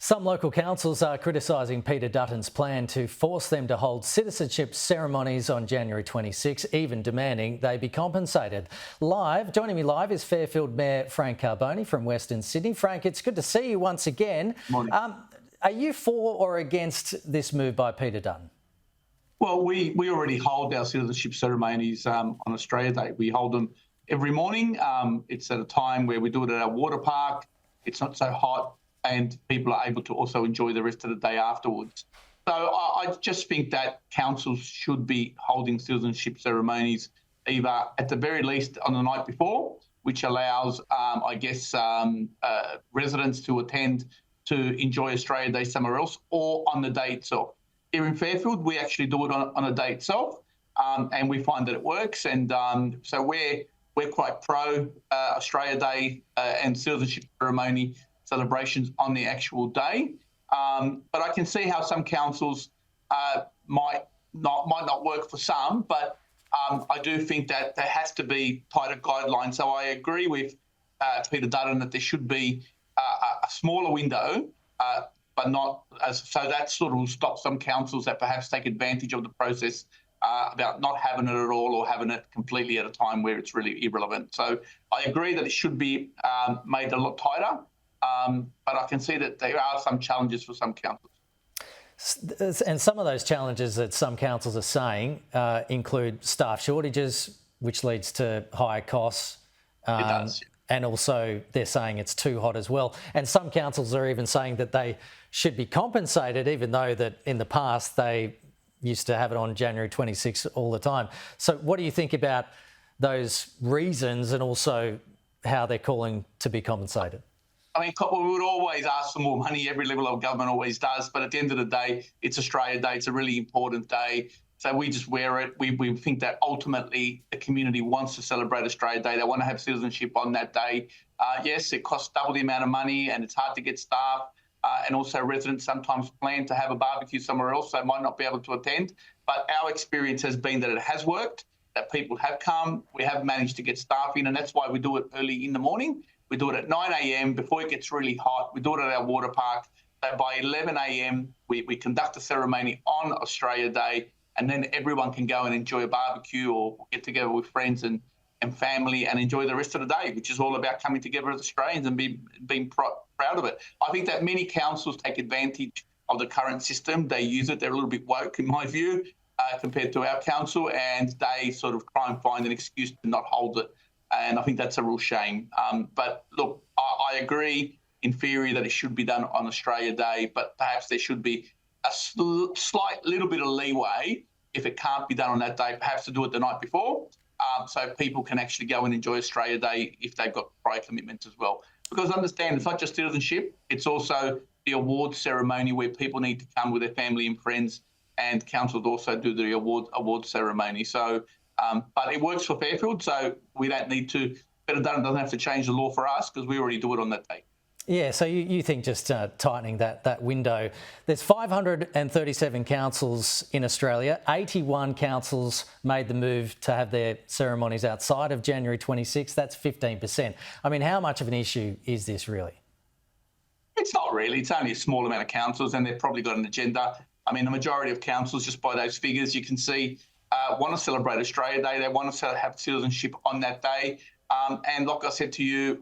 Some local councils are criticising Peter Dutton's plan to force them to hold citizenship ceremonies on January 26, even demanding they be compensated. Joining me live is Fairfield Mayor Frank Carbone from Western Sydney. Frank, it's good to see you once again. Morning. Are you for or against this move by Peter Dutton? Well, we already hold our citizenship ceremonies on Australia Day. We hold them every morning. It's at a time where we do it at our water park. It's not so hot, and people are able to also enjoy the rest of the day afterwards. So I just think that councils should be holding citizenship ceremonies either at the very least on the night before, which allows, residents to attend to enjoy Australia Day somewhere else, or on the day itself. Here in Fairfield, we actually do it on a day itself, and we find that it works. And so we're quite pro Australia Day and citizenship ceremony celebrations on the actual day. But I can see how some councils might not work for some, but I do think that there has to be tighter guidelines. So I agree with Peter Dutton that there should be a smaller window, but not so that sort of will stop some councils that perhaps take advantage of the process about not having it at all or having it completely at a time where it's really irrelevant. So I agree that it should be made a lot tighter, but I can see that there are some challenges for some councils. And some of those challenges that some councils are saying include staff shortages, which leads to higher costs. It does. And also they're saying it's too hot as well. And some councils are even saying that they should be compensated, even though that in the past they used to have it on January 26 all the time. So what do you think about those reasons and also how they're calling to be compensated? I mean, we would always ask for more money. Every level of government always does. But at the end of the day, it's Australia Day. It's a really important day. So we just wear it. We think that ultimately the community wants to celebrate Australia Day. They want to have citizenship on that day. Yes, it costs double the amount of money and it's hard to get staff. And also residents sometimes plan to have a barbecue somewhere else, so might not be able to attend. But our experience has been that it has worked, that people have come. We have managed to get staff in, and that's why we do it early in the morning. We do it at 9 a.m. before it gets really hot. We do it at our water park. So by 11 a.m., we conduct a ceremony on Australia Day, and then everyone can go and enjoy a barbecue or get together with friends and family and enjoy the rest of the day, which is all about coming together as Australians and being proud of it. I think that many councils take advantage of the current system. They use it. They're a little bit woke, in my view, compared to our council, and they sort of try and find an excuse to not hold it. And I think that's a real shame. But look, I agree in theory that it should be done on Australia Day, but perhaps there should be a slight little bit of leeway if it can't be done on that day, perhaps to do it the night before, so people can actually go and enjoy Australia Day if they've got prior commitments as well. Because understand, it's not just citizenship, it's also the award ceremony where people need to come with their family and friends, and councils also do the award ceremony. So, but it works for Fairfield, so we don't need to, Peter Dutton doesn't have to change the law for us because we already do it on that day. Yeah, so you think just tightening that window. There's 537 councils in Australia. 81 councils made the move to have their ceremonies outside of January 26. That's 15%. I mean, how much of an issue is this really? It's not really. It's only a small amount of councils, and they've probably got an agenda. I mean, the majority of councils, just by those figures, you can see, want to celebrate Australia Day. They want to have citizenship on that day. And like I said to you,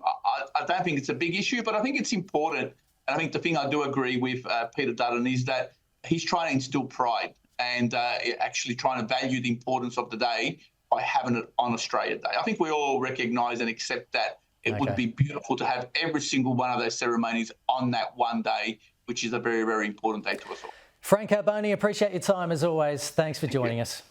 I don't think it's a big issue, but I think it's important. And I think the thing I do agree with Peter Dutton is that he's trying to instill pride and actually trying to value the importance of the day by having it on Australia Day. I think we all recognise and accept that it would be beautiful to have every single one of those ceremonies on that one day, which is a very, very important day to us all. Frank Carbone, appreciate your time as always. Thanks for joining us.